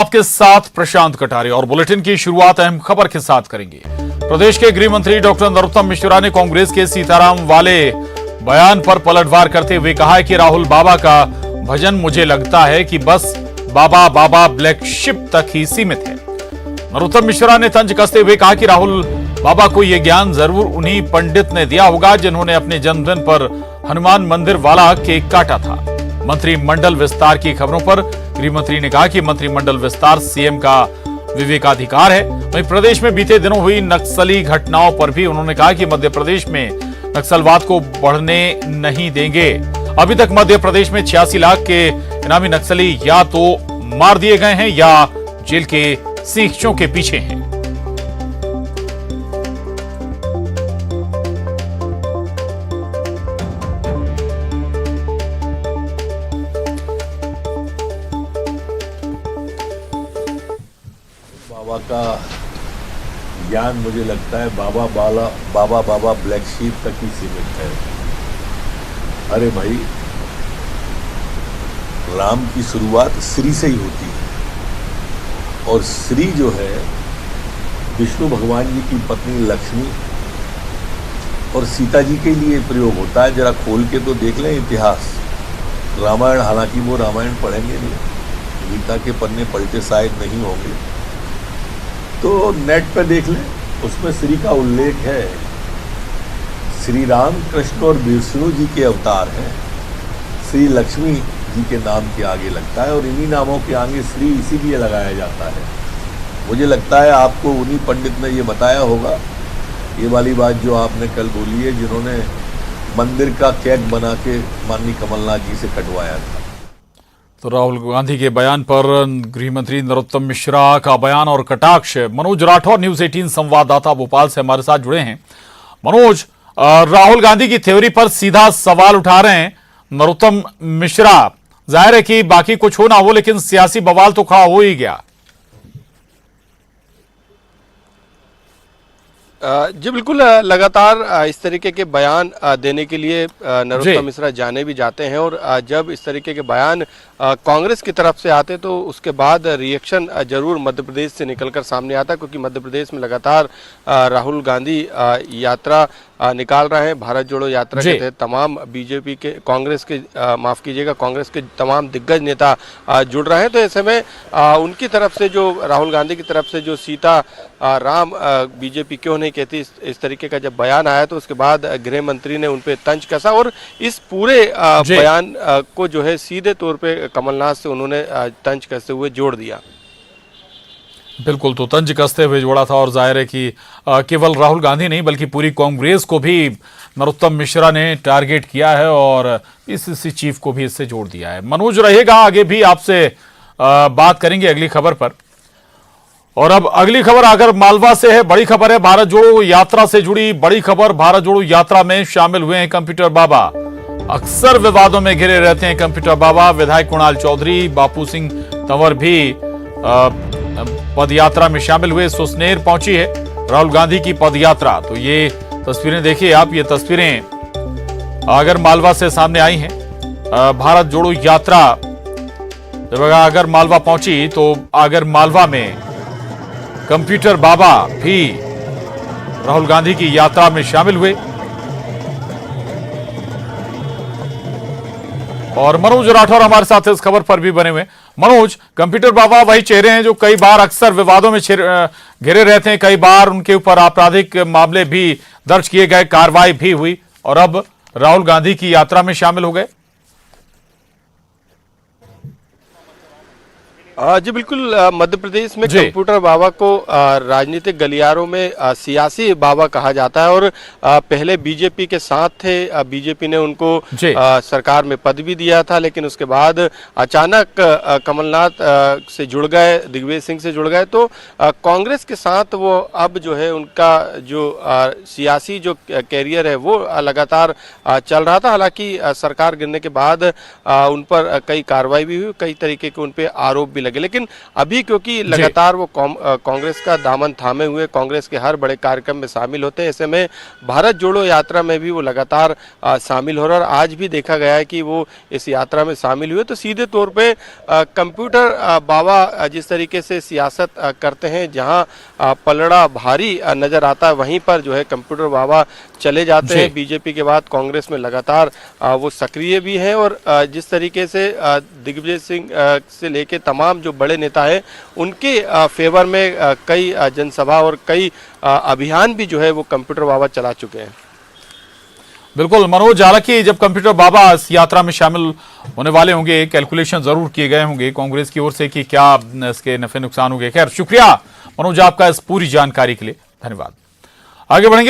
आपके साथ प्रशांत कटारे और बुलेटिन की शुरुआत अहम खबर के साथ करेंगे। प्रदेश के गृह मंत्री डॉक्टर नरोत्तम मिश्रा ने कांग्रेस के सीताराम वाले बयान पर पलटवार करते हुए कहा है कि राहुल बाबा का भजन मुझे लगता है कि बस बाबा बाबा ब्लैक शिप तक ही सीमित है। नरोत्तम मिश्रा ने तंज कसते हुए कहा कि राहुल बाबा को यह ज्ञान जरूर उन्हीं पंडित ने दिया होगा जिन्होंने अपने जन्मदिन पर हनुमान मंदिर वाला केक काटा था। मंत्रिमंडल विस्तार की खबरों पर गृह मंत्री ने कहा कि मंत्रिमंडल विस्तार सीएम का विवेकाधिकार है। वहीं प्रदेश में बीते दिनों हुई नक्सली घटनाओं पर भी उन्होंने कहा कि मध्य प्रदेश में नक्सलवाद को बढ़ने नहीं देंगे। अभी तक मध्य प्रदेश में 86 लाख के इनामी नक्सली या तो मार दिए गए हैं या जेल के सीखचों के पीछे हैं। बाबा का ज्ञान मुझे लगता है बाबा बाबा ब्लैक शीप तक ही सीमित है। अरे भाई, राम की शुरुआत श्री से ही होती है और श्री जो है विष्णु भगवान जी की पत्नी लक्ष्मी और सीता जी के लिए प्रयोग होता है। जरा खोल के तो देख लें इतिहास। रामायण, हालांकि वो रामायण पढ़ेंगे नहीं, गीता के पन्ने पलटे शायद नहीं होंगे, तो नेट पर देख लें, उसमें श्री का उल्लेख है। श्री राम कृष्ण और विष्णु जी के अवतार हैं। श्री लक्ष्मी जी के नाम के आगे लगता है और इन्हीं नामों के आगे श्री इसीलिए लगाया जाता है। मुझे लगता है आपको उन्हीं पंडित ने ये बताया होगा, ये वाली बात जो आपने कल बोली है, जिन्होंने मंदिर का केक बना के माननीय कमलनाथ जी से कटवाया था। तो राहुल गांधी के बयान पर गृह मंत्री नरोत्तम मिश्रा का बयान और कटाक्ष। मनोज राठौर न्यूज 18 संवाददाता भोपाल से हमारे साथ जुड़े हैं। मनोज, राहुल गांधी की थ्योरी पर सीधा सवाल उठा रहे हैं नरोत्तम मिश्रा। जाहिर है कि बाकी कुछ हो ना हो, लेकिन सियासी बवाल तो खड़ा हो ही गया। जी बिल्कुल, लगातार इस तरीके के बयान देने के लिए नरोत्तम मिश्रा जाने भी जाते हैं और जब इस तरीके के बयान कांग्रेस की तरफ से आते तो उसके बाद रिएक्शन जरूर मध्य प्रदेश से निकलकर सामने आता, क्योंकि मध्य प्रदेश में लगातार राहुल गांधी यात्रा निकाल रहे हैं। भारत जोड़ो यात्रा के तहत तमाम बीजेपी के, कांग्रेस के माफ कीजिएगा, कांग्रेस के तमाम दिग्गज नेता जुड़ रहे हैं। तो ऐसे में उनकी तरफ से, जो राहुल गांधी की तरफ से जो सीता राम बीजेपी क्यों नहीं कहती, इस तरीके का जब बयान आया तो उसके बाद गृह मंत्री ने उन पे तंज कसा और इस पूरे बयान को जो है सीधे तौर पे कमलनाथ से उन्होंने तंज कसते हुए जोड़ दिया। बिल्कुल, तो तंज कसते हुए जोड़ा था और जाहिर है कि केवल राहुल गांधी नहीं बल्कि पूरी कांग्रेस को भी नरोत्तम मिश्रा ने टारगेट किया है और पीसीसी चीफ को भी इससे जोड़ दिया है। मनोज रहेगा, आगे भी आपसे बात करेंगे अगली खबर पर। और अब अगली खबर आकर मालवा से है। बड़ी खबर है, भारत जोड़ो यात्रा से जुड़ी बड़ी खबर। भारत जोड़ो यात्रा में शामिल हुए हैं कंप्यूटर बाबा। अक्सर विवादों में घिरे रहते हैं कंप्यूटर बाबा। विधायक कुणाल चौधरी, बापू सिंह तंवर भी पद यात्रा में शामिल हुए। सुसनेर पहुंची है राहुल गांधी की पद यात्रा। तो ये तस्वीरें देखिए आप, ये तस्वीरें आगर मालवा से सामने आई हैं। भारत जोड़ो यात्रा जब आगर मालवा पहुंची तो आगर मालवा में कंप्यूटर बाबा भी राहुल गांधी की यात्रा में शामिल हुए। और मनोज राठौर हमारे साथ इस खबर पर भी बने हुए। मनोज, कंप्यूटर बाबा वही चेहरे हैं जो कई बार अक्सर विवादों में घिरे रहते हैं, कई बार उनके ऊपर आपराधिक मामले भी दर्ज किए गए, कार्रवाई भी हुई और अब राहुल गांधी की यात्रा में शामिल हो गए। जी बिल्कुल, मध्य प्रदेश में कंप्यूटर बाबा को राजनीतिक गलियारों में सियासी बाबा कहा जाता है और पहले बीजेपी के साथ थे। बीजेपी ने उनको सरकार में पद भी दिया था, लेकिन उसके बाद अचानक कमलनाथ से जुड़ गए, दिग्विजय सिंह से जुड़ गए, तो कांग्रेस के साथ वो अब जो है उनका जो सियासी जो कैरियर है वो लगातार चल रहा था। हालांकि सरकार गिरने के बाद उन पर कई कार्रवाई भी हुई, कई तरीके के उन पर आरोप भी लगे। लेकिन अभी क्योंकि लगातार वो कांग्रेस का दामन थामे हुए, कांग्रेस के हर बड़े कार्यक्रम में शामिल होते हैं, ऐसे में भारत जोड़ो यात्रा में भी वो लगातार शामिल हो रहा है। और आज भी देखा गया है कि वो इस यात्रा में शामिल हुए। तो सीधे तौर पे कंप्यूटर बाबा जिस तरीके से सियासत करते हैं, जहां पलड़ा भारी नजर आता है, वहीं पर जो है कंप्यूटर बाबा चले जाते हैं। बीजेपी के बाद कांग्रेस में लगातार वो सक्रिय भी हैं। और जिस तरीके से दिग्विजय सिंह से लेके तमाम जो बड़े नेता हैं, उनके फेवर में कई जनसभा और कई अभियान भी जो है वो कंप्यूटर बाबा चला चुके हैं। बिल्कुल मनोज, हालांकि जब कंप्यूटर बाबा इस यात्रा में शामिल होने वाले होंगे, कैलकुलेशन जरूर किए गए होंगे कांग्रेस की ओर से कि क्या इसके नफे नुकसान होंगे। खैर, शुक्रिया मनोज आपका इस पूरी जानकारी के लिए, धन्यवाद। आगे बढ़ेंगे और